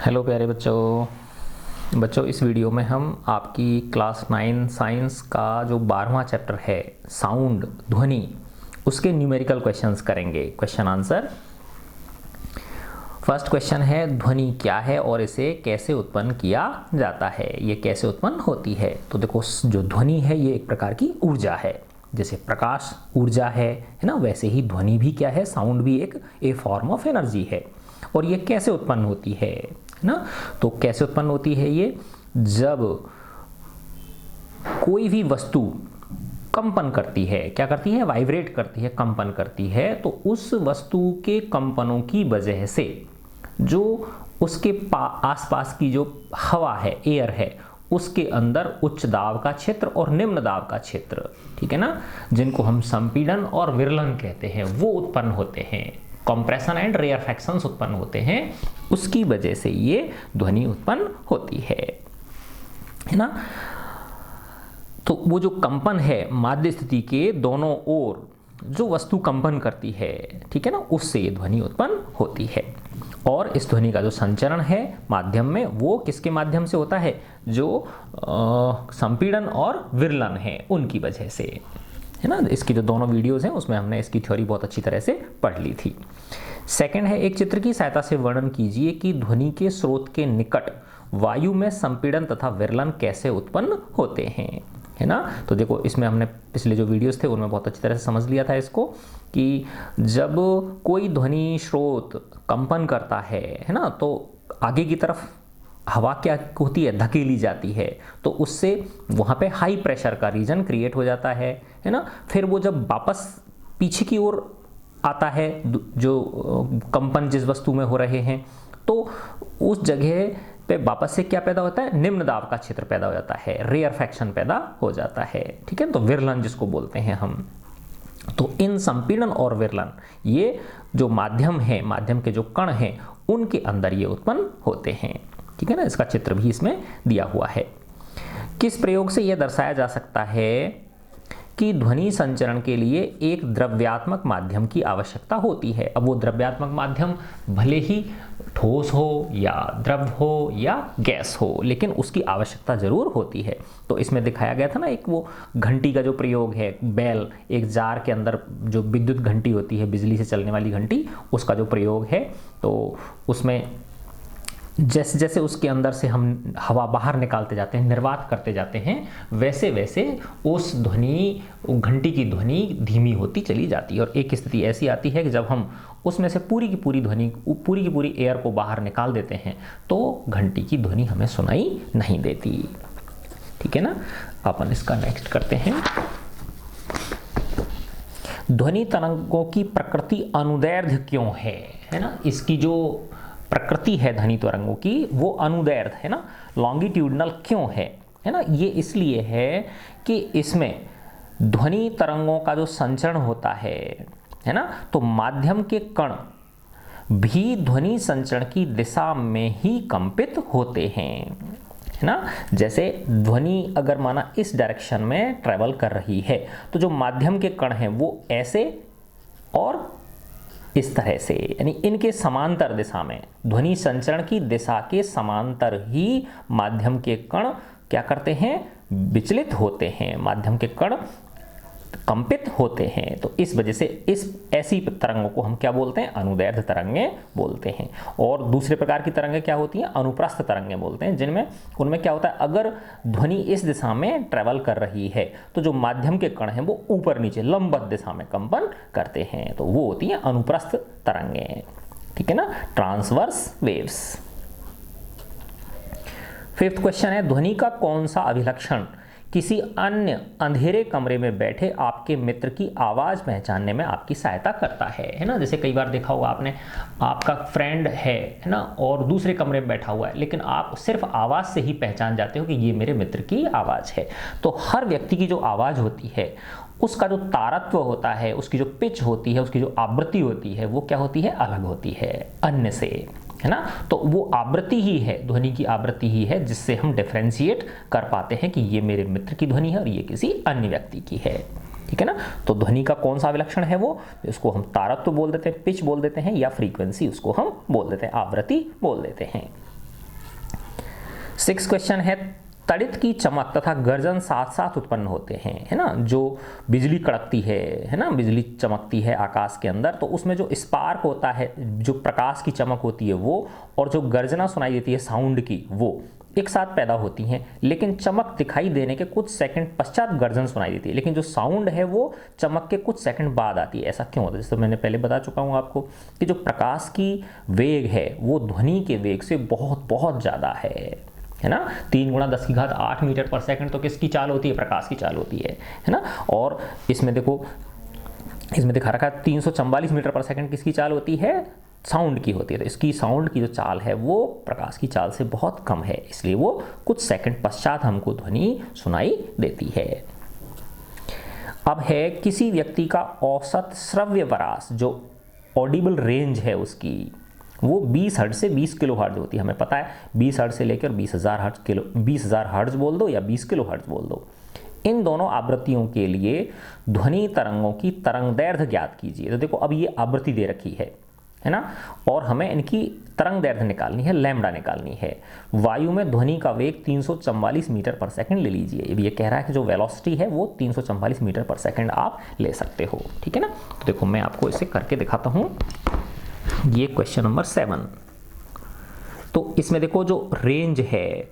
Hello प्यारे बच्चों इस वीडियो में हम आपकी क्लास 9 साइंस का जो 12वां चैप्टर है साउंड ध्वनि उसके न्यूमेरिकल क्वेश्चंस करेंगे। Question answer. फर्स्ट क्वेश्चन है ध्वनि क्या है और इसे कैसे उत्पन्न किया जाता है, ये कैसे उत्पन्न होती है। तो देखो जो ध्वनि है ये एक प्रकार की ऊर्जा है, जैसे प्रकाश ऊर्जा है ना, वैसे ही ध्वनि भी क्या है, साउंड भी एक फॉर्म ऑफ एनर्जी है। और ये कैसे उत्पन्न होती है ना, तो कैसे उत्पन्न होती है ये, जब कोई भी वस्तु कंपन करती है, क्या करती है, वाइब्रेट करती है, कंपन करती है, तो उस वस्तु के कंपनों की वजह से जो उसके आसपास की जो हवा है, एयर है, उसके अंदर उच्च दाब का क्षेत्र और निम्न दाब का क्षेत्र, ठीक है ना, जिनको हम संपीड़न और विरलन कहते हैं, वो उत्पन्न होते हैं। कंप्रेशन एंड रेयरफैक्शंस उत्पन्न होते हैं, उसकी वजह से ये ध्वनि उत्पन्न होती है ना। तो वो जो कंपन है माध्य स्थिति के दोनों ओर जो वस्तु कंपन करती है, ठीक है ना, उससे ये ध्वनि उत्पन्न होती है। और इस ध्वनि का जो संचरण है माध्यम में, वो किसके माध्यम से होता है, जो संपीड़न और विरलन है उनकी वजह से, है ना। इसकी जो दोनों वीडियोस हैं उसमें हमने इसकी थ्योरी बहुत अच्छी तरह से पढ़ ली थी। सेकंड है, एक चित्र की सहायता से वर्णन कीजिए कि ध्वनि के स्रोत के निकट वायु में संपीड़न तथा विरलन कैसे उत्पन्न होते हैं, है ना। तो देखो इसमें हमने पिछले जो वीडियोस थे उनमें बहुत अच्छी तरह से समझ लिया था इसको, कि जब कोई ध्वनि स्रोत कंपन करता है ना, तो आगे की तरफ हवा क्या होती है, धकेली जाती है, तो उससे वहाँ पे हाई प्रेशर का रीजन क्रिएट हो जाता है ना। फिर वो जब वापस पीछे की ओर आता है, जो कंपन जिस वस्तु में हो रहे हैं, तो उस जगह पे वापस से क्या पैदा होता है, निम्न दाब का क्षेत्र पैदा हो जाता है, रेयरफैक्शन पैदा हो जाता है, ठीक है। तो विरलन जिसको बोलते हैं हम, तो इन संपीड़न और विरलन ये जो माध्यम है, माध्यम के जो कण हैं, उनके अंदर ये उत्पन्न होते हैं, ठीक है ना। इसका चित्र भी इसमें दिया हुआ है। किस प्रयोग से यह दर्शाया जा सकता है कि ध्वनि संचरण के लिए एक द्रव्यात्मक माध्यम की आवश्यकता होती है। अब वो द्रव्यात्मक माध्यम भले ही ठोस हो या द्रव हो या गैस हो, लेकिन उसकी आवश्यकता जरूर होती है। तो इसमें दिखाया गया था ना, एक वो घंटी का जो प्रयोग है, बेल, एक जार के अंदर जो विद्युत घंटी होती है, बिजली से चलने वाली घंटी, उसका जो प्रयोग है, तो उसमें जैसे जैसे उसके अंदर से हम हवा बाहर निकालते जाते हैं, निर्वात करते जाते हैं, वैसे वैसे उस ध्वनि, घंटी की ध्वनि धीमी होती चली जाती है। और एक स्थिति ऐसी आती है कि जब हम उसमें से पूरी की पूरी ध्वनि, पूरी की पूरी एयर को बाहर निकाल देते हैं, तो घंटी की ध्वनि हमें सुनाई नहीं देती, ठीक है ना। अपन इसका नेक्स्ट करते हैं। ध्वनि तरंगों की प्रकृति अनुदैर्ध्य क्यों है ना। इसकी जो प्रकृति है ध्वनि तरंगों की, वो अनुदैर्ध्य है ना, लॉन्गिट्यूडनल क्यों है ना। ये इसलिए है कि इसमें ध्वनि तरंगों का जो संचरण होता है ना, तो माध्यम के कण भी ध्वनि संचरण की दिशा में ही कंपित होते हैं, है ना। जैसे ध्वनि अगर माना इस डायरेक्शन में ट्रेवल कर रही है, तो जो माध्यम के कण हैं वो ऐसे और इस तरह से, यानी इनके समांतर दिशा में, ध्वनि संचरण की दिशा के समांतर ही माध्यम के कण क्या करते हैं, विचलित होते हैं, माध्यम के कण कंपित होते हैं। तो इस वजह से इस ऐसी तरंगों को हम क्या बोलते हैं, अनुदैर्ध्य तरंगें बोलते हैं। और दूसरे प्रकार की तरंगें क्या होती हैं, अनुप्रस्थ तरंगें बोलते हैं, जिनमें उनमें क्या होता है, अगर ध्वनि इस दिशा में ट्रेवल कर रही है, तो जो माध्यम के कण हैं वो ऊपर नीचे लंबवत दिशा में कंपन करते हैं, तो वो होती हैं अनुप्रस्थ तरंगें, ठीक है ना, ट्रांसवर्स वेव्स। फिफ्थ क्वेश्चन है, ध्वनि का कौन सा अभिलक्षण किसी अन्य अंधेरे कमरे में बैठे आपके मित्र की आवाज़ पहचानने में आपकी सहायता करता है ना। जैसे कई बार देखा होगा आपने, आपका फ्रेंड है ना, और दूसरे कमरे में बैठा हुआ है, लेकिन आप सिर्फ आवाज़ से ही पहचान जाते हो कि ये मेरे मित्र की आवाज़ है। तो हर व्यक्ति की जो आवाज़ होती है, उसका जो तारत्व होता है, उसकी जो पिच होती है, उसकी जो आवृत्ति होती है, वो क्या होती है, अलग होती है अन्य से, है ना। तो वो आवृत्ति ही है, ध्वनि की आवृत्ति ही है, जिससे हम डिफरेंशिएट कर पाते हैं कि ये मेरे मित्र की ध्वनि है और ये किसी अन्य व्यक्ति की है, ठीक है ना। तो ध्वनि का कौन सा अभिलक्षण है वो, इसको हम तारत्व बोल देते हैं, पिच बोल देते हैं, या फ्रीक्वेंसी उसको हम बोल देते हैं, आवृत्ति बोल देते हैं। 6 क्वेश्चन है, तड़ित की चमक तथा गर्जन साथ साथ उत्पन्न होते हैं, है ना। जो बिजली कड़कती है ना, बिजली चमकती है आकाश के अंदर, तो उसमें जो स्पार्क होता है, जो प्रकाश की चमक होती है वो, और जो गर्जना सुनाई देती है साउंड की, वो एक साथ पैदा होती हैं। लेकिन चमक दिखाई देने के कुछ सेकंड पश्चात गर्जन सुनाई देती है, लेकिन जो साउंड है वो चमक के कुछ सेकंड बाद आती है। ऐसा क्यों होता है? जैसे मैंने पहले बता चुका हूँ आपको कि जो प्रकाश की वेग है वो ध्वनि के वेग से बहुत बहुत ज़्यादा है ना। 3 × 10⁸ मीटर पर सेकंड तो किसकी चाल होती है? प्रकाश की चाल होती है ना। और इसमें देखो, इसमें दिखा रखा है 344 मीटर पर सेकंड किसकी चाल होती है? साउंड की होती है। तो इसकी साउंड की जो चाल है वो प्रकाश की चाल से बहुत कम है, इसलिए वो कुछ सेकंड पश्चात हमको ध्वनि सुनाई देती है। अब है किसी व्यक्ति का औसत श्रव्य परास, जो ऑडिबल रेंज है उसकी, वो 20 हर्ट्ज से 20 किलो हर्ट्ज होती है। हमें पता है 20 हर्ट्ज से लेकर 20,000 हर्ट्ज बोल दो या 20 किलो हर्ट्ज बोल दो। इन दोनों आवृत्तियों के लिए ध्वनि तरंगों की तरंगदैर्घ्य ज्ञात कीजिए। तो देखो अब ये आवृत्ति दे रखी है ना, और हमें इनकी तरंगदैर्घ्य निकालनी है, लैम्डा निकालनी है। वायु में ध्वनि का वेग 344 मीटर पर सेकंड ले लीजिए। ये कह रहा है कि जो वेलोसिटी है वो 344 मीटर पर सेकंड आप ले सकते हो, ठीक है ना। तो देखो मैं आपको इसे करके दिखाता हूँ। ये क्वेश्चन नंबर 7। तो इसमें देखो जो रेंज है,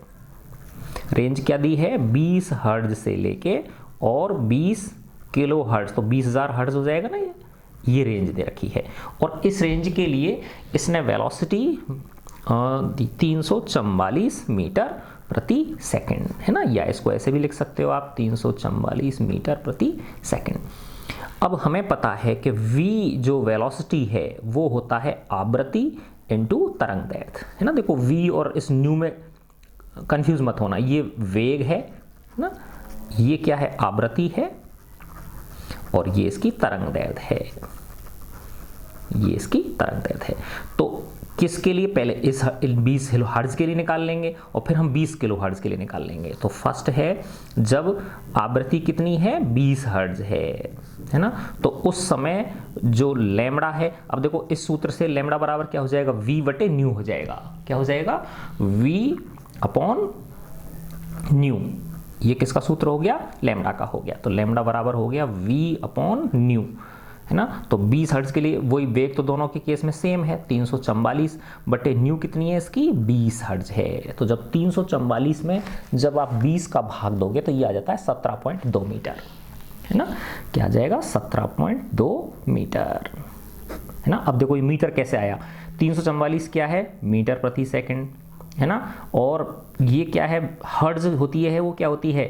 रेंज क्या दी है? 20 हर्ट्ज से लेके और 20 किलो हर्ट्ज, तो 20,000 हर्ट्ज हो जाएगा ना। ये रेंज दे रखी है, और इस रेंज के लिए इसने वेलोसिटी 344 मीटर प्रति सेकंड, है ना, या इसको ऐसे भी लिख सकते हो आप 344 मीटर प्रति सेकंड। अब हमें पता है कि v जो वेलोसिटी है वो होता है आवृत्ति इनटू तरंगदैर्घ्य, है ना। देखो v और इस न्यू में कंफ्यूज मत होना, ये वेग है ना, ये क्या है? आवृत्ति है, और ये इसकी तरंगदैर्घ्य है, ये इसकी तरंगदैर्घ्य है। तो किसके लिए? पहले इस 20 हर्ट्ज के लिए निकाल लेंगे और फिर हम 20 किलो हर्ट्ज के लिए निकाल लेंगे। तो फर्स्ट है जब आवृत्ति कितनी है? 20 हर्ट्ज है ना। तो उस समय जो लैम्डा है, अब देखो इस सूत्र से लैम्डा बराबर क्या हो जाएगा? v/ν हो जाएगा। क्या हो जाएगा? v/ν। ये किसका सूत्र हो गया? लैम्डा का हो गया। तो लैम्डा बराबर हो गया v/ν, है ना। तो 20 हर्ट्ज के लिए वही वेग तो दोनों के केस में सेम है, 344 बटे न्यू कितनी है इसकी? 20 हर्ट्ज है। तो जब 344 में जब आप 20 का भाग दोगे तो ये आ जाता है 17.2 मीटर, है ना। क्या आ जाएगा? 17.2 मीटर, है ना। अब देखो ये मीटर कैसे आया? 344 क्या है? मीटर प्रति सेकंड, है ना। और ये क्या है? हर्ट्ज होती है, वो क्या होती है?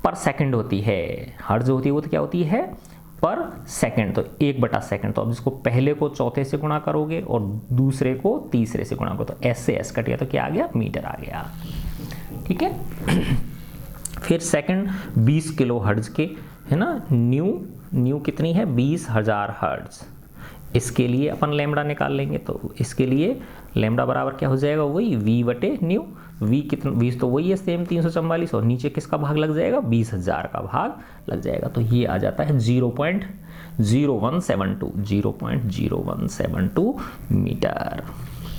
पर सेकंड होती है। हर्ट्ज होती है वो तो क्या होती है? पर सेकंड। तो 1/सेकंड। तो अब इसको पहले को चौथे से गुणा करोगे और दूसरे को तीसरे से गुणा करो, तो एस से एस कट गया, तो क्या आ गया? मीटर आ गया, ठीक है। फिर सेकंड 20 किलो हर्ट्ज के, है ना। न्यू कितनी है? 20,000 हर्ट्ज। इसके लिए अपन लैम्डा निकाल लेंगे, तो इसके लिए लैम्डा बराबर क्या हो जाएगा? वही v/ν। v कितना? 20 तो वही है सेम 344, और नीचे किसका भाग लग जाएगा? 20,000 का भाग लग जाएगा। तो ये आ जाता है 0.0172 मीटर।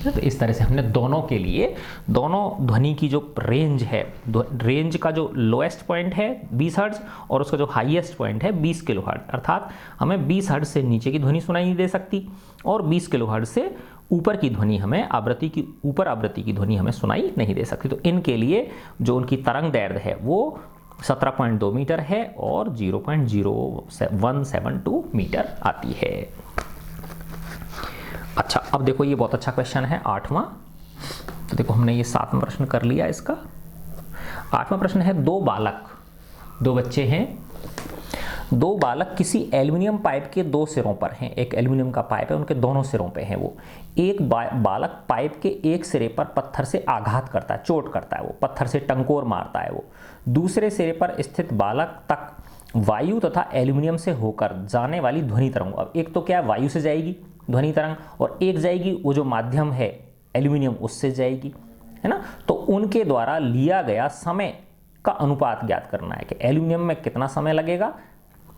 तो इस तरह से हमने दोनों के लिए, दोनों ध्वनि की जो रेंज है, रेंज का जो लोएस्ट पॉइंट है 20 हर्ट्ज और उसका जो हाईएस्ट पॉइंट है 20 किलो हर्ट्ज, अर्थात हमें 20 हर्ट्ज से नीचे की ध्वनि सुनाई नहीं दे सकती और 20 किलो हर्ट्ज से ऊपर की ध्वनि हमें आवृत्ति की ध्वनि हमें सुनाई नहीं दे सकती। तो इनके लिए जो उनकी तरंगदैर्घ्य है वो 17.2 मीटर है और 0.0172 मीटर आती है। अच्छा, अब देखो ये बहुत अच्छा क्वेश्चन है 8वां। तो देखो हमने ये 7वां प्रश्न कर लिया इसका। 8वां प्रश्न है, दो बच्चे हैं। दो बालक किसी एल्युमिनियम पाइप के 2 सिरों पर हैं। एक एल्युमिनियम का पाइप है, उनके दोनों सिरों पे हैं वो। एक बालक पाइप के एक सिरे पर पत्थर से आघात करता है, चोट करता है, वो पत्थर से टंकोर मारता है वो। दूसरे सिरे पर स्थित बालक तक वायु तथा एल्युमिनियम से होकर जाने वाली ध्वनि तरंग, अब एक तो क्या है वायु से जाएगी ध्वनि तरंग, और एक जाएगी वो जो माध्यम है एल्युमिनियम उससे जाएगी, है ना। तो उनके द्वारा लिया गया समय का अनुपात ज्ञात करना है कि एल्युमिनियम में कितना समय लगेगा,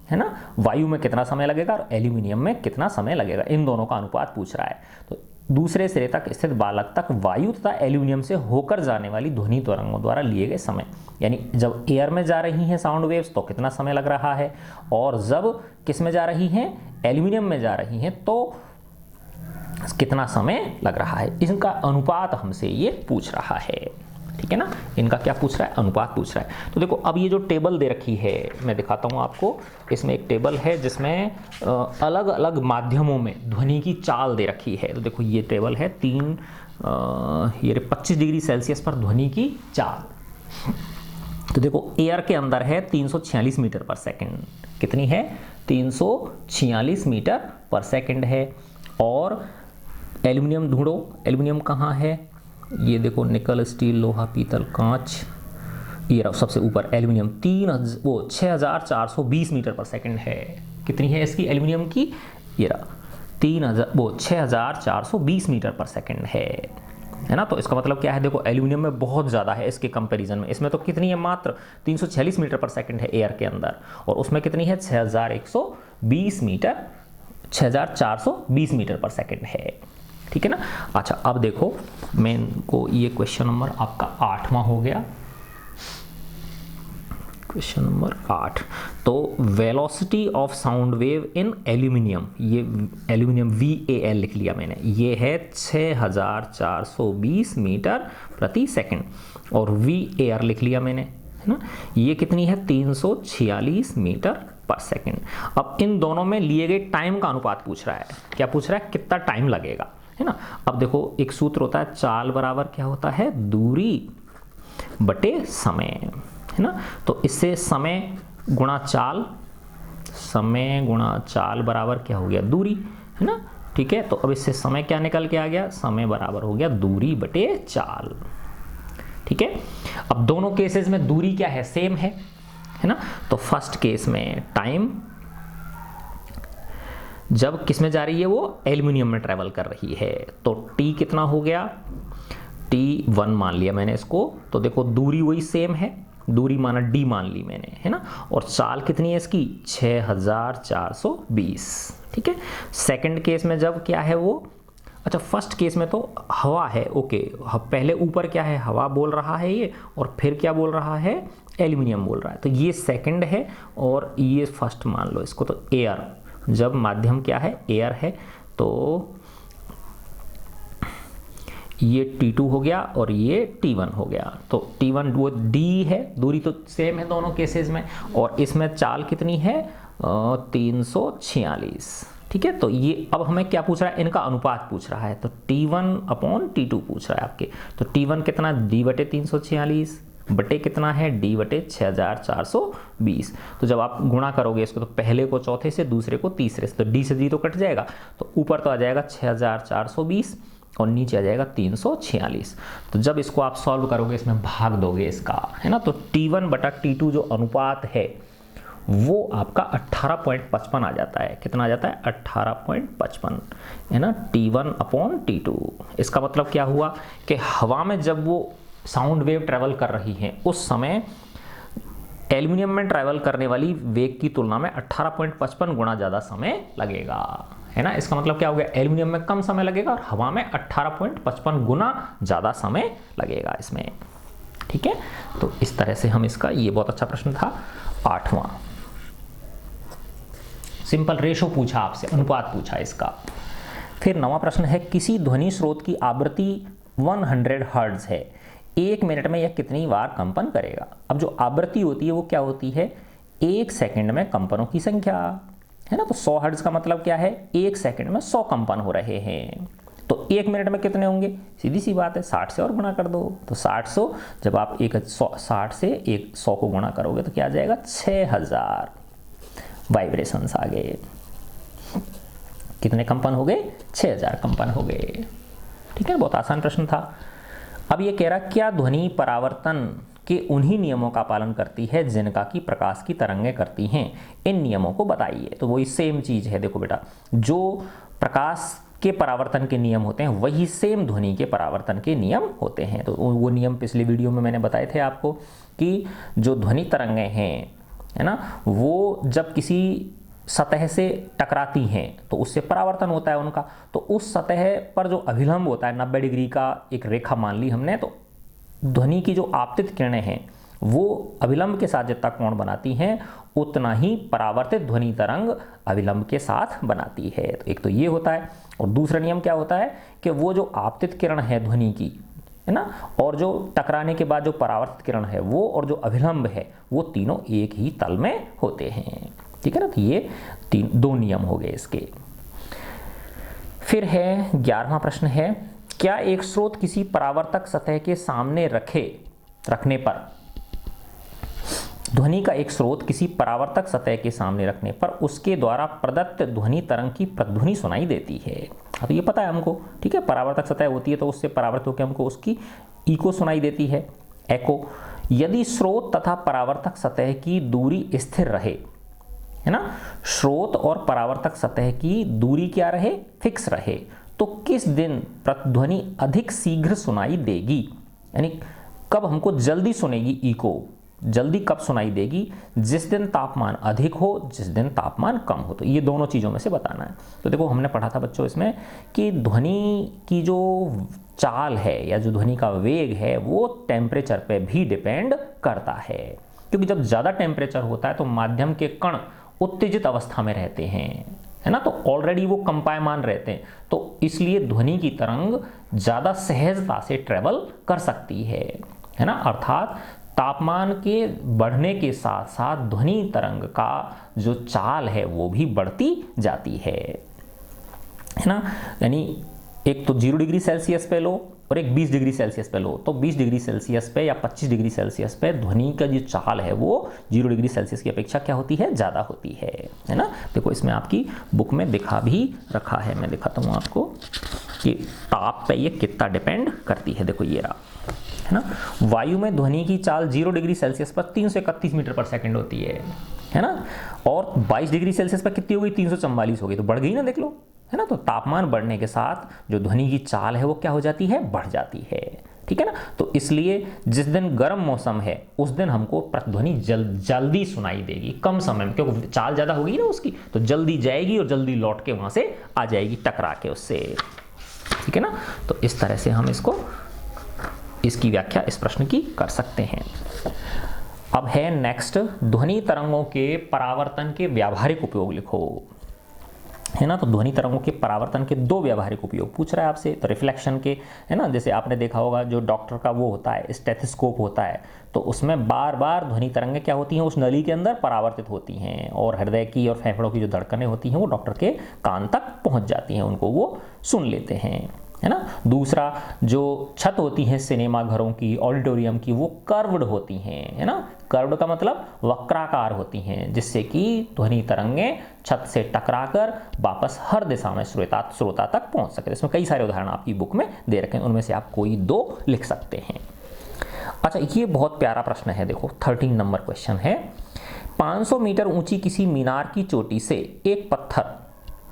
है ना, वायु में कितना समय लगेगा और एल्युमिनियम में कितना समय लगेगा। इन दोनों का अनुपात पूछ रहा है। तो दूसरे सिरे तक स्थित बालक तक वायु तथा एल्यूमिनियम से होकर जाने वाली ध्वनि तरंगों द्वारा लिए गए समय, यानी जब एयर में जा रही हैं साउंड वेव्स तो कितना समय लग रहा है, और जब किस में जा रही हैं, एल्यूमिनियम में जा रही हैं, तो कितना समय लग रहा है। इनका अनुपात हमसे ये पूछ रहा है, ठीक है ना। इनका क्या पूछ रहा है, अनुपात पूछ रहा है। तो देखो अब ये जो टेबल दे रखी है मैं दिखाता हूँ आपको। इसमें एक टेबल है जिसमें अलग अलग माध्यमों में ध्वनि की चाल दे रखी है। तो देखो ये टेबल है 25 डिग्री सेल्सियस पर ध्वनि की चाल। तो देखो एयर के अंदर है 346 मीटर पर सेकंड, कितनी है, 346 मीटर पर सेकंड है। और एल्यूमिनियम ढूंढो, एल्यूमिनियम कहाँ है, ये देखो निकल, स्टील, लोहा, पीतल, कांच, ये रहा सबसे ऊपर एल्यूमिनियम 6420 मीटर पर सेकंड है। कितनी है इसकी एल्यूमिनियम की, ये रहा 6420 मीटर पर सेकंड है ना। तो इसका मतलब क्या है, देखो एल्यूमिनियम में बहुत ज़्यादा है इसके कंपैरिजन में। इसमें तो कितनी है, मात्र 346 मीटर पर सेकंड है एयर के अंदर, और उसमें कितनी है 6420 मीटर पर सेकंड है, ठीक है ना। अच्छा अब देखो मैं को ये क्वेश्चन नंबर आपका 8वां हो गया, क्वेश्चन नंबर 8। तो velocity of sound wave in aluminium, ये एल्यूमिनियम VAL लिख लिया मैंने, ये है 6420 मीटर प्रति सेकंड, और VAR लिख लिया मैंने, है ना, ये कितनी है 346 मीटर पर सेकंड। अब इन दोनों में लिए गए टाइम का अनुपात पूछ रहा है। क्या पूछ रहा है, कितना टाइम लगेगा, है ना। अब देखो एक सूत्र होता है, चाल बराबर क्या होता है, दूरी बटे समय, है ना। तो इससे समय गुणा चाल बराबर क्या हो गया, दूरी, है ना, ठीक है। तो अब इससे समय क्या निकल के आ गया, समय बराबर हो गया दूरी बटे चाल, ठीक है। अब दोनों केसेस में दूरी क्या है, सेम है ना। तो फर्स्ट केस में टाइम जब किस में जा रही है, वो एल्यूमिनियम में ट्रेवल कर रही है, तो T कितना हो गया, T1 मान लिया मैंने इसको। तो देखो दूरी वही सेम है, दूरी माना D मान ली मैंने, है ना। और चाल कितनी है इसकी 6420, ठीक है। सेकंड केस में जब क्या है वो, अच्छा फर्स्ट केस में तो हवा है, ओके, पहले ऊपर क्या है, हवा बोल रहा है ये, और फिर क्या बोल रहा है, एल्यूमिनियम बोल रहा है। तो ये सेकंड है और ये फर्स्ट मान लो इसको। तो एयर, जब माध्यम क्या है, एयर है, तो ये T2 हो गया और ये T1 हो गया। तो T1 वो D है, दूरी तो सेम है दोनों केसेस में, और इसमें चाल कितनी है 346, ठीक है। तो ये अब हमें क्या पूछ रहा है, इनका अनुपात पूछ रहा है। तो T1/T2 पूछ रहा है आपके। तो T1 कितना, D बटे 346 बटे कितना है, D बटे 6420। तो जब आप गुणा करोगे इसको, तो पहले को चौथे से, दूसरे को तीसरे से, तो D से D तो कट जाएगा, तो ऊपर तो आ जाएगा 6420 और नीचे आ जाएगा 346। तो जब इसको आप सॉल्व करोगे, इसमें भाग दोगे इसका, है ना, तो T1/T2 जो अनुपात है वो आपका 18.55 आ जाता है। कितना आ जाता है, 18.55, है ना, T1/T2। इसका मतलब क्या हुआ कि हवा में जब वो साउंड वेव ट्रेवल कर रही हैं, उस समय एल्यूमिनियम में ट्रेवल करने वाली वेग की तुलना में 18.55 गुना ज़्यादा समय लगेगा, है ना। इसका मतलब क्या हो गया, एल्यूमिनियम में कम समय लगेगा और हवा में 18.55 गुना ज़्यादा समय लगेगा इसमें, ठीक है। तो इस तरह से हम इसका, ये बहुत अच्छा प्रश्न था 8वां। सिंपल रेशो पूछा आपसे, अनुपात पूछा इसका। फिर 9वां प्रश्न है, किसी ध्वनि स्रोत की आवृत्ति 100 हर्ट्ज है, 1 मिनट में यह कितनी बार कंपन करेगा। अब जो आवृत्ति होती है वो क्या होती है, 1 सेकंड में कंपनों की संख्या, है ना। तो 100 हर्ट्ज का मतलब क्या है, 1 सेकंड में 100 कंपन हो रहे हैं। तो 1 मिनट में कितने होंगे, सीधी सी बात है, 60 से और गुणा कर दो। तो 60 जब आप 60 से 100 को गुणा करोगे तो क्या आ जाएगा, 6000 वाइब्रेशंस आ गए। कितने कंपन हो गए, 6000 कंपन हो गए, ठीक है। बहुत आसान प्रश्न था। अब ये कह रहा, क्या ध्वनि परावर्तन के उन्हीं नियमों का पालन करती है जिनका कि प्रकाश की तरंगें करती हैं, इन नियमों को बताइए। तो वही सेम चीज़ है, देखो बेटा, जो प्रकाश के परावर्तन के नियम होते हैं वही सेम ध्वनि के परावर्तन के नियम होते हैं। तो वो नियम पिछले वीडियो में मैंने बताए थे आपको कि जो ध्वनि तरंगें हैं, है ना, वो जब किसी सतह से टकराती हैं तो उससे परावर्तन होता है उनका, तो उस सतह पर जो अभिलंब होता है 90 डिग्री का एक रेखा मान ली हमने, तो ध्वनि की जो आपतित किरणें हैं वो अभिलंब के साथ जितना कोण बनाती हैं उतना ही परावर्तित ध्वनि तरंग अभिलंब के साथ बनाती है। तो एक तो ये होता है, और दूसरा नियम क्या होता है कि वो जो आपतित किरण है ध्वनि की, है ना, और जो टकराने के बाद जो परावर्तित किरण है वो, और जो अभिलंब है वो तीनों एक ही तल में होते हैं। ठीक है ना, तो ये दो नियम हो गए इसके। फिर है 11वां प्रश्न है, क्या एक स्रोत किसी परावर्तक सतह के सामने रखने पर, ध्वनि का एक स्रोत किसी परावर्तक सतह के सामने रखने पर उसके द्वारा प्रदत्त ध्वनि तरंग की प्रतिध्वनि सुनाई देती है? अब ये पता है हमको, ठीक है, परावर्तक सतह होती है तो उससे परावर्तित होकर हमको उसकी इको सुनाई देती है, एको। यदि स्रोत तथा परावर्तक सतह की दूरी स्थिर रहे, है ना, स्रोत और परावर्तक सतह की दूरी क्या रहे, फिक्स रहे, तो किस दिन प्रतिध्वनि अधिक शीघ्र सुनाई देगी? यानी कब हमको जल्दी सुनेगी इको, जल्दी कब सुनाई देगी? जिस दिन तापमान अधिक हो, जिस दिन तापमान कम हो। तो ये दोनों चीज़ों में से बताना है। तो देखो हमने पढ़ा था बच्चों इसमें कि ध्वनि की जो चाल है या जो ध्वनि का वेग है वो टेम्परेचर पे भी डिपेंड करता है, क्योंकि जब ज़्यादा टेम्परेचर होता है तो माध्यम के कण उत्तेजित अवस्था में रहते हैं, है ना, तो ऑलरेडी वो कंपायमान रहते हैं, तो इसलिए ध्वनि की तरंग ज़्यादा सहजता से ट्रेवल कर सकती है ना, अर्थात तापमान के बढ़ने के साथ साथ ध्वनि तरंग का जो चाल है वो भी बढ़ती जाती है ना। यानी एक तो 0 डिग्री सेल्सियस पे लो और एक 20 डिग्री सेल्सियस पे लो, तो 20 डिग्री सेल्सियस पे या 25 डिग्री सेल्सियस पे ध्वनि का जो चाल है वो 0 डिग्री सेल्सियस की अपेक्षा क्या होती है, ज़्यादा होती है ना। देखो इसमें आपकी बुक में दिखा भी रखा है, मैं दिखाता हूँ आपको कि ताप पे ये कितना डिपेंड करती है। देखो ये रहा, है ना, वायु में ध्वनि की चाल 0 डिग्री सेल्सियस पर 331 मीटर पर सेकंड होती है ना, और 22 डिग्री सेल्सियस पर कितनी हो गई, 344 हो गई, तो बढ़ गई ना, देख लो, है ना। तो तापमान बढ़ने के साथ जो ध्वनि की चाल है वो क्या हो जाती है, बढ़ जाती है, ठीक है ना। तो इसलिए जिस दिन गर्म मौसम है उस दिन हमको प्रतिध्वनि जल्दी सुनाई देगी, कम समय में, क्योंकि चाल ज़्यादा होगी ना उसकी, तो जल्दी जाएगी और जल्दी लौट के वहाँ से आ जाएगी टकरा के उससे, ठीक है ना। तो इस तरह से हम इसकी व्याख्या इस प्रश्न की कर सकते हैं। अब है नेक्स्ट, ध्वनि तरंगों के परावर्तन के व्यावहारिक उपयोग लिखो, है ना। तो ध्वनि तरंगों के परावर्तन के 2 व्यावहारिक उपयोग पूछ रहा है आपसे। तो रिफ्लेक्शन के, है ना, जैसे आपने देखा होगा जो डॉक्टर का वो होता है स्टेथोस्कोप होता है, तो उसमें बार बार ध्वनि तरंगें क्या होती हैं, उस नली के अंदर परावर्तित होती हैं, और हृदय की और फेफड़ों की जो धड़कनें होती हैं वो डॉक्टर के कान तक पहुंच जाती हैं, उनको वो सुन लेते हैं, है ना। दूसरा, जो छत होती है सिनेमा घरों की, ऑडिटोरियम की, वो कर्व्ड होती हैं, है ना। कर्व्ड का मतलब वक्राकार होती हैं, जिससे कि ध्वनि तरंगें छत से टकराकर वापस हर दिशा में श्रोता तक पहुंच सके। इसमें कई सारे उदाहरण आपकी बुक में दे रखे हैं, उनमें से आप कोई 2 लिख सकते हैं। अच्छा, ये बहुत प्यारा प्रश्न है, देखो 13 नंबर क्वेश्चन है। 500 मीटर ऊंची किसी मीनार की चोटी से एक पत्थर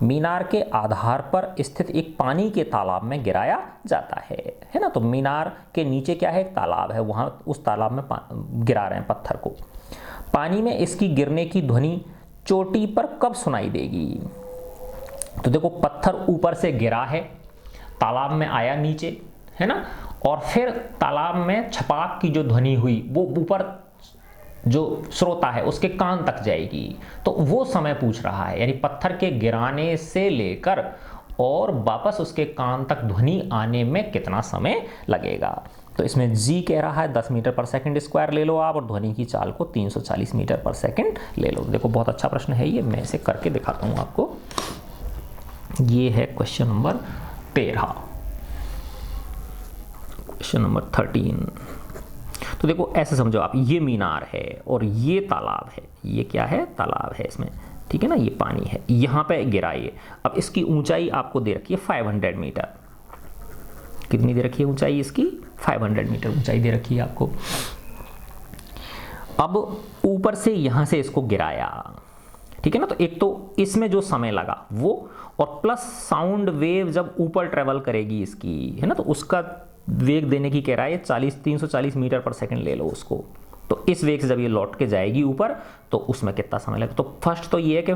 मीनार के आधार पर स्थित एक पानी के तालाब में गिराया जाता है ना। तो मीनार के नीचे क्या है, एक तालाब है, वहां उस तालाब में गिरा रहे हैं पत्थर को। पानी में इसकी गिरने की ध्वनि चोटी पर कब सुनाई देगी? तो देखो पत्थर ऊपर से गिरा है, तालाब में आया नीचे, है ना, और फिर तालाब में छपाक की जो ध्वनि हुई वो ऊपर जो श्रोता है उसके कान तक जाएगी, तो वो समय पूछ रहा है, यानी पत्थर के गिराने से लेकर और वापस उसके कान तक ध्वनि आने में कितना समय लगेगा। तो इसमें जी कह रहा है 10 मीटर पर सेकंड स्क्वायर ले लो आप, और ध्वनि की चाल को 340 मीटर पर सेकंड ले लो। देखो बहुत अच्छा प्रश्न है ये, मैं इसे करके दिखाता हूँ आपको। ये है क्वेश्चन नंबर 13, क्वेश्चन नंबर 13। तो देखो ऐसे समझो आप, ये मीनार है और ये तालाब है, ये क्या है, तालाब है इसमें, ठीक है ना, ये पानी है, यहाँ पे गिरा ये। अब इसकी ऊंचाई आपको दे रखी है 500 मीटर। कितनी दे रखी है ऊंचाई इसकी? 500 मीटर ऊंचाई दे रखी है आपको। अब ऊपर से यहाँ से इसको गिराया, ठीक है ना, तो एक तो इसमें जो समय लगा वो, और प्लस साउंड वेव जब ऊपर ट्रेवल करेगी इसकी, है ना, तो उसका वेग देने की कह रहा है 340 मीटर पर सेकंड ले लो उसको, तो इस वेग से जब ये लौट के जाएगी ऊपर तो उसमें कितना समय लगेगा। तो फर्स्ट तो ये है कि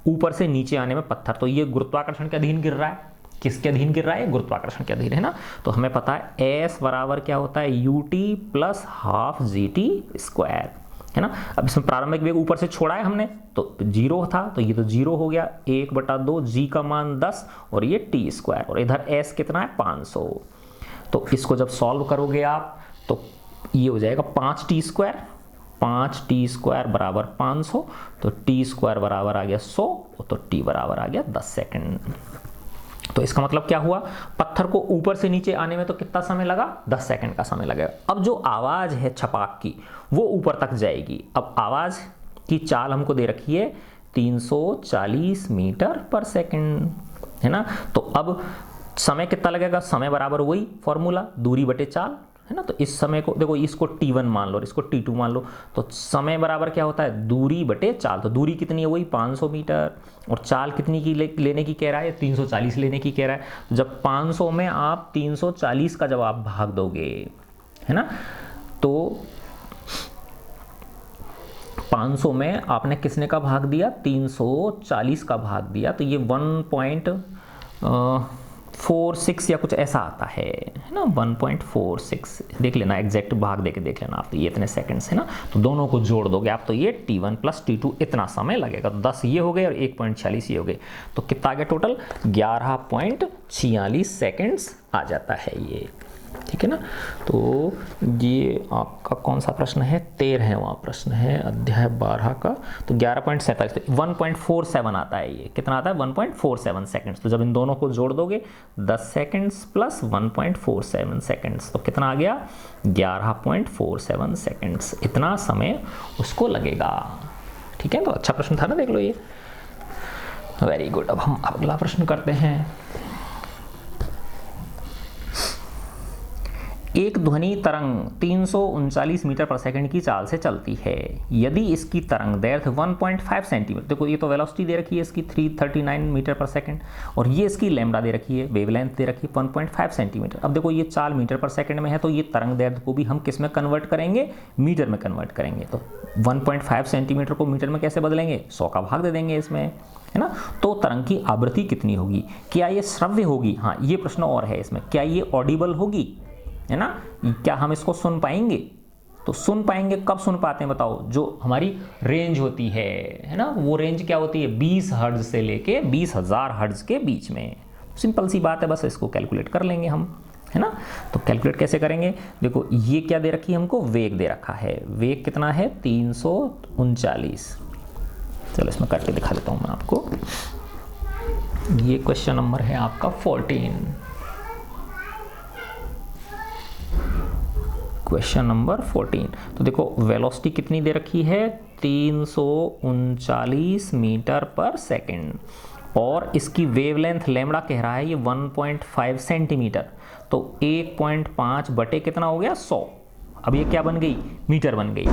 ऊपर से नीचे आने में पत्थर, तो ये गुरुत्वाकर्षण के अधीन गिर रहा है, किसके अधीन गिर रहा है, गुरुत्वाकर्षण के अधीन है ना। तो हमें पता है एस बराबर क्या होता है, ut plus half gt square, है ना। अब इसमें प्रारंभिक वेग ऊपर से छोड़ा है हमने तो 0 था, तो ये तो 0 हो गया, 1/2, g का मान 10 और ये t स्क्वायर, और इधर s कितना है 500। तो इसको जब सॉल्व करोगे आप तो ये हो जाएगा 5t स्क्वायर, 5t स्क्वायर बराबर 500, तो t स्क्वायर बराबर आ गया 100, तो t बराबर आ गया 10 सेकंड। तो इसका मतलब क्या हुआ, पत्थर को ऊपर से नीचे आने में तो कितना समय लगा, 10 सेकंड का समय लगेगा। अब जो आवाज है छपाक की वो ऊपर तक जाएगी। अब आवाज की चाल हमको दे रखी है 340 मीटर पर सेकंड, है ना। तो अब समय कितना लगेगा, समय बराबर वही फॉर्मूला दूरी बटे चाल, है ना। तो इस समय को देखो, इसको t1 मान लो और इसको t2 मान लो, तो समय बराबर क्या होता है, दूरी बटे चाल। तो दूरी कितनी है, वही 500 मीटर, और चाल कितनी की लेने की कह रहा है, 340 लेने की कह रहा है। तो जब 500 में आप 340 का जब आप भाग दोगे, है ना, तो 500 में आपने किसने का भाग दिया, 340 का भाग दिया, तो ये 1.46 या कुछ ऐसा आता है ना, 1.46 देख लेना, एग्जैक्ट भाग देके देख लेना आप, तो ये इतने सेकंड्स है ना। तो दोनों को जोड़ दोगे आप तो ये t1 प्लस t2 इतना समय लगेगा, तो 10 ये हो गए और 1.46 ये हो गए, तो कितना आ गया टोटल, 11.46 सेकंड्स आ जाता है ये, ठीक है ना। तो ये आपका कौन सा प्रश्न है, 13वां प्रश्न है अध्याय 12 का। तो 11.47, 1.47 आता है, ये कितना आता है 1.47 सेकंड्स। तो जब इन दोनों को जोड़ दोगे 10 सेकंड्स प्लस 1.47 सेकंड्स, तो कितना आ गया 11.47 सेकंड्स, इतना समय उसको लगेगा, ठीक है। तो अच्छा प्रश्न था ना, देख लो ये, वेरी गुड। अब हम अगला प्रश्न करते हैं। एक ध्वनि तरंग 339 मीटर पर सेकंड की चाल से चलती है। यदि इसकी तरंग दैर्घ्य 1.5 सेंटीमीटर, देखो ये तो वेलोसिटी दे रखी है इसकी 339 मीटर पर सेकंड, और ये इसकी लैम्डा दे रखी है, वेवलेंथ दे रखी है 1.5 सेंटीमीटर। अब देखो ये चाल मीटर पर सेकंड में है, तो ये तरंग दैर्घ्य को भी हम किस में कन्वर्ट करेंगे, मीटर में कन्वर्ट करेंगे। तो 1.5 सेंटीमीटर को मीटर में कैसे बदलेंगे, 100 का भाग दे देंगे इसमें, है ना। तो तरंग की आवृत्ति कितनी होगी, क्या ये श्रव्य होगी, हाँ ये प्रश्न और है इसमें, क्या ये ऑडिबल होगी, है ना, क्या हम इसको सुन पाएंगे। तो सुन पाएंगे, कब सुन पाते हैं बताओ, जो हमारी रेंज होती है ना, वो रेंज क्या होती है 20 हर्ट्ज से लेके 20,000 हर्ट्ज के बीच में। सिंपल सी बात है, बस इसको कैलकुलेट कर लेंगे हम, है ना। तो कैलकुलेट कैसे करेंगे, देखो ये क्या दे रखी है हमको, वेग दे रखा है, वेग कितना है 339। चलो इसमें करके दिखा देता हूं मैं आपको। ये क्वेश्चन नंबर है आपका 14, क्वेश्चन नंबर 14। तो देखो वेलोसिटी कितनी दे रखी है 339 मीटर पर सेकंड, और इसकी वेवलेंथ लैम्डा कह रहा है ये 1.5 सेंटीमीटर, तो 1.5 बटे कितना हो गया 100। अब ये क्या बन गई, मीटर बन गई,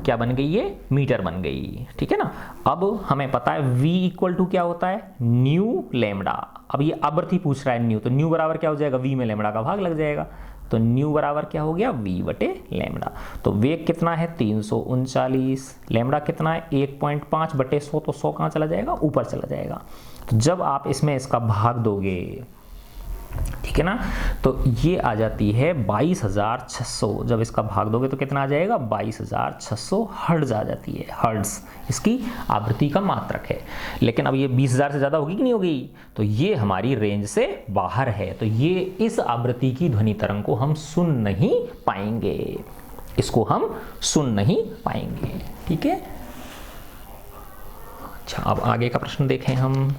क्या बन गई, ये मीटर बन गई, ठीक है ना। अब हमें पता है v इक्वल टू क्या होता है, न्यू लैम्डा। अब ये आवृत्ति पूछ रहा है न्यू, तो न्यू बराबर क्या हो जाएगा, v में लैम्डा का भाग लग जाएगा, तो न्यू बराबर क्या हो गया v बटे लैम्डा। तो वेग कितना है 339, लैम्डा कितना है 1.5 बटे 100, तो 100 कहाँ चला जाएगा, ऊपर चला जाएगा। तो जब आप इसमें इसका भाग दोगे, ठीक है ना, तो ये आ जाती है 22,600। जब इसका भाग दोगे तो कितना आ जाएगा 22,600 हर्ट्ज आ जाती है, हर्ट्ज इसकी आवृत्ति का मात्रक है। लेकिन अब ये 20,000 से ज़्यादा होगी कि नहीं होगी, तो ये हमारी रेंज से बाहर है, तो ये इस आवृत्ति की ध्वनि तरंग को हम सुन नहीं पाएंगे, इसको हम सुन नहीं पाएंगे, ठीक है। अच्छा, अब आगे का प्रश्न देखें हम।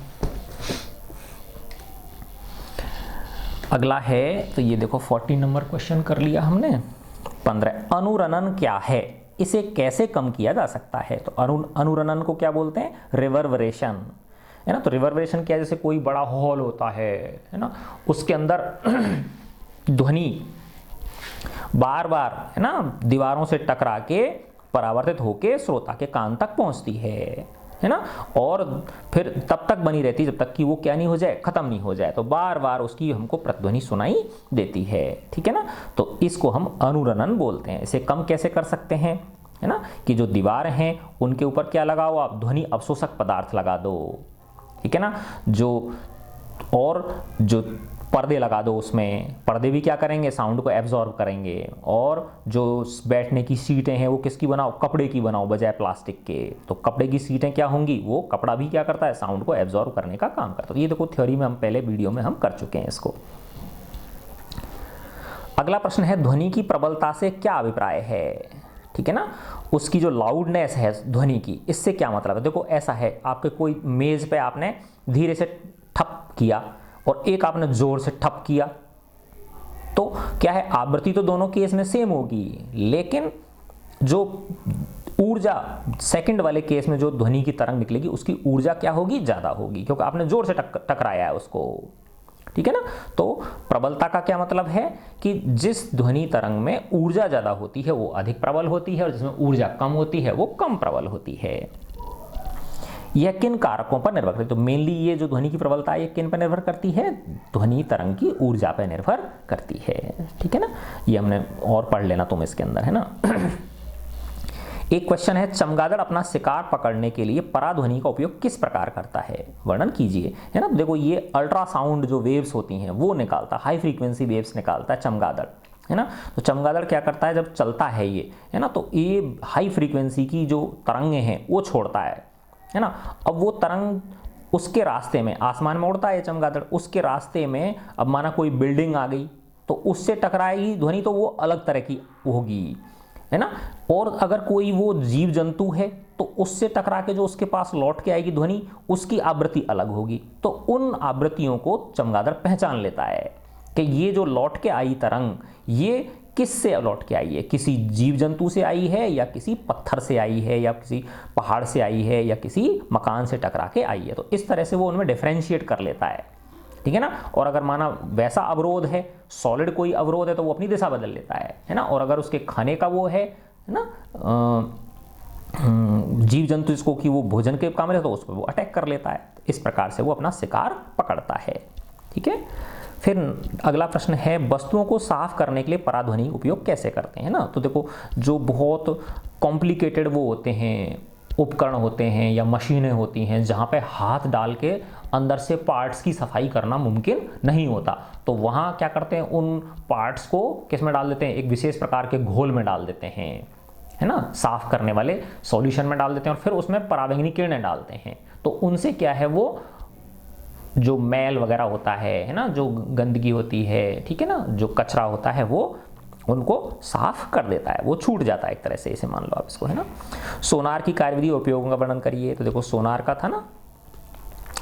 अगला है, तो ये देखो 14 नंबर क्वेश्चन कर लिया हमने। 15, अनुरणन क्या है, इसे कैसे कम किया जा सकता है। तो अनुरणन को क्या बोलते हैं, रिवर्बरेशन, है ना। तो रिवर्बरेशन क्या, जैसे कोई बड़ा हॉल होता है ना, उसके अंदर ध्वनि बार बार, है ना, दीवारों से टकरा के परावर्तित होके श्रोता के कान तक पहुंचती है है ना, और फिर तब तक बनी रहती है जब तक कि वो क्या नहीं हो जाए, खत्म नहीं हो जाए, तो बार बार उसकी हमको प्रतिध्वनि सुनाई देती है, ठीक है ना। तो इसको हम अनुरणन बोलते हैं। इसे कम कैसे कर सकते हैं, है ना, कि जो दीवार हैं उनके ऊपर क्या लगाओ आप, ध्वनि अवशोषक पदार्थ लगा दो, ठीक है ना, और जो पर्दे लगा दो, उसमें पर्दे भी क्या करेंगे, साउंड को एब्जॉर्ब करेंगे, और जो बैठने की सीटें हैं वो किसकी बनाओ, कपड़े की बनाओ बजाय प्लास्टिक के। तो कपड़े की सीटें क्या होंगी, वो कपड़ा भी क्या करता है, साउंड को एब्जॉर्ब करने का काम करता है। तो ये देखो थ्योरी में हम पहले वीडियो में हम कर चुके हैं इसको। अगला प्रश्न है, ध्वनि की प्रबलता से क्या अभिप्राय है, ठीक है ना, उसकी जो लाउडनेस है ध्वनि की, इससे क्या मतलब है। देखो ऐसा है, आपके कोई मेज पे आपने धीरे से ठप किया और एक आपने जोर से ठप किया, तो क्या है, आवृत्ति तो दोनों केस में सेम होगी, लेकिन जो ऊर्जा सेकंड वाले केस में जो ध्वनि की तरंग निकलेगी उसकी ऊर्जा क्या होगी, ज्यादा होगी, क्योंकि आपने जोर से टकराया है उसको, ठीक है ना। तो प्रबलता का क्या मतलब है कि जिस ध्वनि तरंग में ऊर्जा ज्यादा होती है वो अधिक प्रबल होती है, और जिसमें ऊर्जा कम होती है वो कम प्रबल होती है। यह किन कारकों पर निर्भर करती है, तो मेनली ये जो ध्वनि की प्रबलता है ये किन पर निर्भर करती है, ध्वनि तरंग की ऊर्जा पर निर्भर करती है, ठीक है ना। ये हमने और पढ़ लेना तुम इसके अंदर, है ना। एक क्वेश्चन है, चमगादड़ अपना शिकार पकड़ने के लिए पराध्वनि का उपयोग किस प्रकार करता है, वर्णन कीजिए, है ना। देखो ये अल्ट्रासाउंड जो वेव्स होती हैं वो निकालता है, हाई फ्रीक्वेंसी वेव्स निकालता है चमगादड़, है ना। तो चमगादड़ क्या करता है, जब चलता है ये, है ना, तो ये हाई फ्रीक्वेंसी की जो तरंगें हैं वो छोड़ता है ना। अब वो तरंग उसके रास्ते में, आसमान में उड़ता है चमगादड़, उसके रास्ते में अब माना कोई बिल्डिंग आ गई तो उससे टकराएगी ध्वनि, तो वो अलग तरह की होगी, है ना। और अगर कोई वो जीव जंतु है तो उससे टकरा के जो उसके पास लौट के आएगी ध्वनि, उसकी आवृत्ति अलग होगी। तो उन आवृत्तियों को चमगादड़ पहचान लेता है कि ये जो लौट के आई तरंग ये किससे लौट के आई है, किसी जीव जंतु से आई है, या किसी पत्थर से आई है, या किसी पहाड़ से आई है, या किसी मकान से टकरा के आई है। तो इस तरह से वो उनमें डिफरेंशिएट कर लेता है, ठीक है ना। और अगर माना वैसा अवरोध है, सॉलिड कोई अवरोध है, तो वो अपनी दिशा बदल लेता है ना। और अगर उसके खाने का वो है ना जीव जंतु जिसको कि वो भोजन के काम में है, तो उस पर वो अटैक कर लेता है। इस प्रकार से वो अपना शिकार पकड़ता है, ठीक है। फिर अगला प्रश्न है, वस्तुओं को साफ करने के लिए पराध्वनि उपयोग कैसे करते हैं ना। तो देखो जो बहुत कॉम्प्लिकेटेड वो होते हैं, उपकरण होते हैं या मशीनें होती हैं जहाँ पे हाथ डाल के अंदर से पार्ट्स की सफाई करना मुमकिन नहीं होता, तो वहाँ क्या करते हैं, उन पार्ट्स को किस में डाल देते हैं, एक विशेष प्रकार के घोल में डाल देते हैं, है ना, साफ करने वाले सॉल्यूशन में डाल देते हैं, और फिर उसमें पराबैंगनी किरणें डालते हैं। तो उनसे क्या है, वो जो मैल वगैरह होता है ना, जो गंदगी होती है, ठीक है ना, जो कचरा होता है वो उनको साफ कर देता है, वो छूट जाता है एक तरह से, इसे मान लो आप इसको, है ना। सोनार की कार्यविधि और उपयोगों का वर्णन करिए। तो देखो सोनार का था ना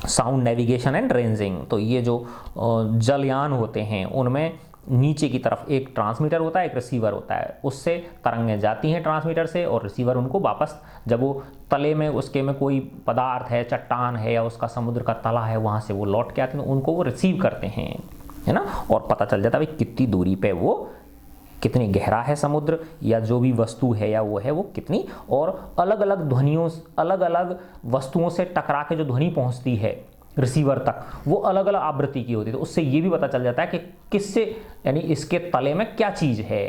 साउंड नेविगेशन एंड रेंजिंग। तो ये जो जलयान होते हैं उनमें नीचे की तरफ एक ट्रांसमीटर होता है, एक रिसीवर होता है, उससे तरंगें जाती हैं ट्रांसमीटर से, और रिसीवर उनको वापस, जब वो तले में उसके में कोई पदार्थ है, चट्टान है या उसका समुद्र का तला है, वहाँ से वो लौट के आते हैं, तो उनको वो रिसीव करते हैं, है ना। और पता चल जाता है भाई कितनी दूरी पे वो, कितनी गहरा है समुद्र या जो भी वस्तु है या वो है वो कितनी, और अलग अलग ध्वनियों, अलग अलग वस्तुओं से टकरा के जो ध्वनि पहुँचती है रिसीवर तक, वो अलग अलग आवृत्ति की होती है। तो उससे ये भी पता चल जाता है कि किससे, यानी इसके तले में क्या चीज़ है,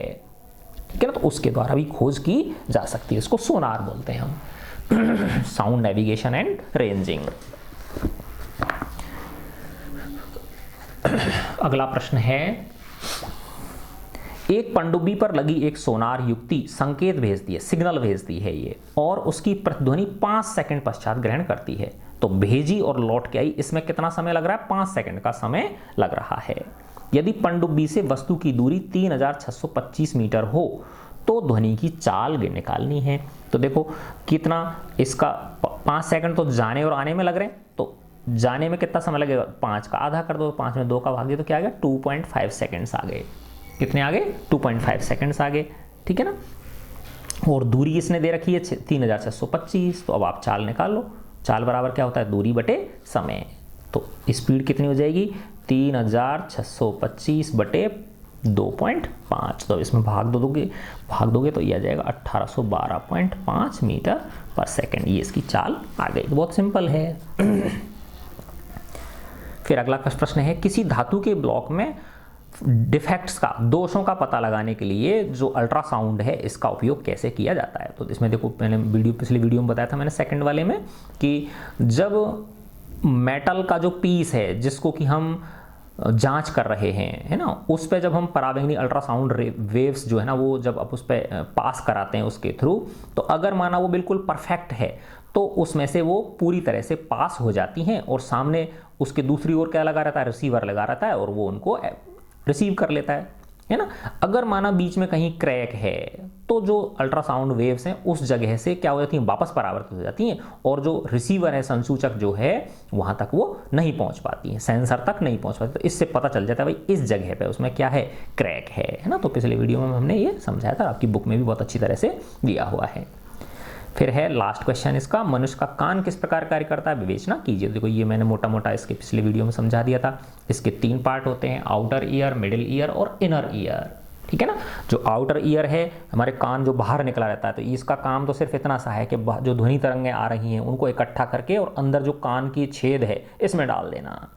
ठीक है ना। तो उसके द्वारा भी खोज की जा सकती है, इसको सोनार बोलते हैं हम। Sound navigation and ranging. अगला प्रश्न है, एक पनडुब्बी पर लगी एक सोनार युक्ति संकेत भेजती है, सिग्नल भेजती है ये, और उसकी प्रतिध्वनि 5 सेकंड पश्चात ग्रहण करती है। तो भेजी और लौट के आई, इसमें कितना समय लग रहा है, 5 सेकंड का समय लग रहा है। यदि पनडुब्बी से वस्तु की दूरी 3625 मीटर हो तो ध्वनि की चाल निकालनी है। तो देखो कितना इसका 5 सेकंड तो जाने और आने में लग रहे हैं, तो जाने में कितना समय लगेगा, 5 का आधा कर दो, 5 में 2 का भाग दिया तो क्या आ गया, 2.5 सेकंड्स आ गए। कितने आ गए, 2.5 सेकंड्स आ गए, ठीक है ना। और दूरी इसने दे रखी है 3625, तो अब आप चाल निकाल लो। चाल बराबर क्या होता है, दूरी बटे समय। तो स्पीड कितनी हो जाएगी, 3625 बटे 2.5। तो इसमें भाग दोगे तो ये आ जाएगा 1812.5 मीटर पर सेकेंड। ये इसकी चाल आ गई। तो बहुत सिंपल है। फिर अगला प्रश्न है, किसी धातु के ब्लॉक में डिफेक्ट्स का, दोषों का पता लगाने के लिए जो अल्ट्रासाउंड है इसका उपयोग कैसे किया जाता है। तो इसमें देखो, मैंने पिछली वीडियो में बताया था मैंने सेकंड वाले में कि जब मेटल का जो पीस है जिसको कि हम जांच कर रहे हैं, है ना, उस पे जब हम पराबैंगनी अल्ट्रासाउंड वेव्स जो है ना वो जब आप उस पर पास कराते हैं उसके थ्रू, तो अगर माना वो बिल्कुल परफेक्ट है तो उसमें से वो पूरी तरह से पास हो जाती हैं और सामने उसके दूसरी ओर क्या लगा रहता है, रिसीवर लगा रहता है और वो उनको रिसीव कर लेता है ना। अगर माना बीच में कहीं क्रैक है तो जो अल्ट्रासाउंड वेव्स हैं उस जगह से क्या हो जाती हैं, वापस परावर्तित हो जाती हैं और जो रिसीवर है, संसूचक जो है, वहां तक वो नहीं पहुंच पाती है, सेंसर तक नहीं पहुंच पाती। तो इससे पता चल जाता है भाई इस जगह पे उसमें क्या है, क्रैक है ना। तो पिछले वीडियो में हमने ये समझाया था, आपकी बुक में भी बहुत अच्छी तरह से दिया हुआ है। फिर है लास्ट क्वेश्चन इसका, मनुष्य का कान किस प्रकार कार्य करता है, विवेचना कीजिए। देखो ये मैंने मोटा मोटा इसके पिछले वीडियो में समझा दिया था। इसके 3 पार्ट होते हैं, आउटर ईयर, मिडिल ईयर और इनर ईयर। ठीक है ना। जो आउटर ईयर है, हमारे कान जो बाहर निकला रहता है, तो इसका काम तो सिर्फ इतना सा है कि जो ध्वनि तरंगें आ रही हैं उनको इकट्ठा करके और अंदर जो कान की छेद है इसमें डाल देना।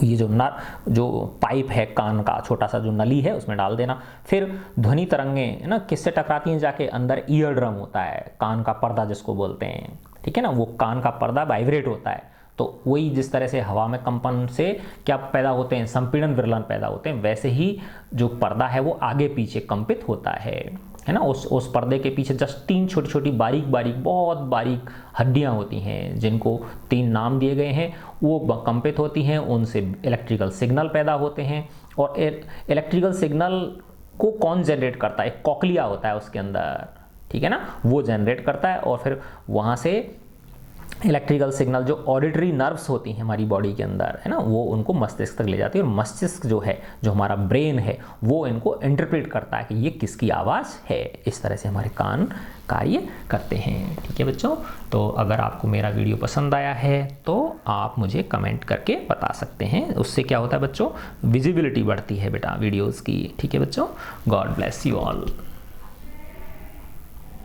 ये जो पाइप है कान का, छोटा सा जो नली है उसमें डाल देना। फिर ध्वनि तरंगें ना किससे टकराती हैं, जाके अंदर ईयर ड्रम होता है, कान का पर्दा जिसको बोलते हैं। ठीक है ना, वो कान का पर्दा वाइब्रेट होता है। तो वही जिस तरह से हवा में कंपन से क्या पैदा होते हैं, संपीड़न विरलन पैदा होते हैं, वैसे ही जो पर्दा है वो आगे पीछे कंपित होता है ना। उस पर्दे के पीछे जस्ट 3 छोटी छोटी बारीक बहुत बारीक हड्डियां होती हैं जिनको 3 नाम दिए गए हैं। वो कंपित होती हैं, उनसे इलेक्ट्रिकल सिग्नल पैदा होते हैं। और इलेक्ट्रिकल सिग्नल को कौन जनरेट करता है, एक कॉकलिया होता है उसके अंदर, ठीक है ना, वो जनरेट करता है। और फिर वहाँ से इलेक्ट्रिकल सिग्नल जो ऑडिटरी नर्व्स होती हैं हमारी बॉडी के अंदर, है ना, वो उनको मस्तिष्क तक ले जाती है और मस्तिष्क जो है, जो हमारा ब्रेन है, वो इनको इंटरप्रेट करता है कि ये किसकी आवाज़ है। इस तरह से हमारे कान कार्य करते हैं। ठीक है बच्चों, तो अगर आपको मेरा वीडियो पसंद आया है तो आप मुझे कमेंट करके बता सकते हैं। उससे क्या होता है बच्चों, विजिबिलिटी बढ़ती है बेटा वीडियोज़ की। ठीक है बच्चों, गॉड ब्लेस यू ऑल।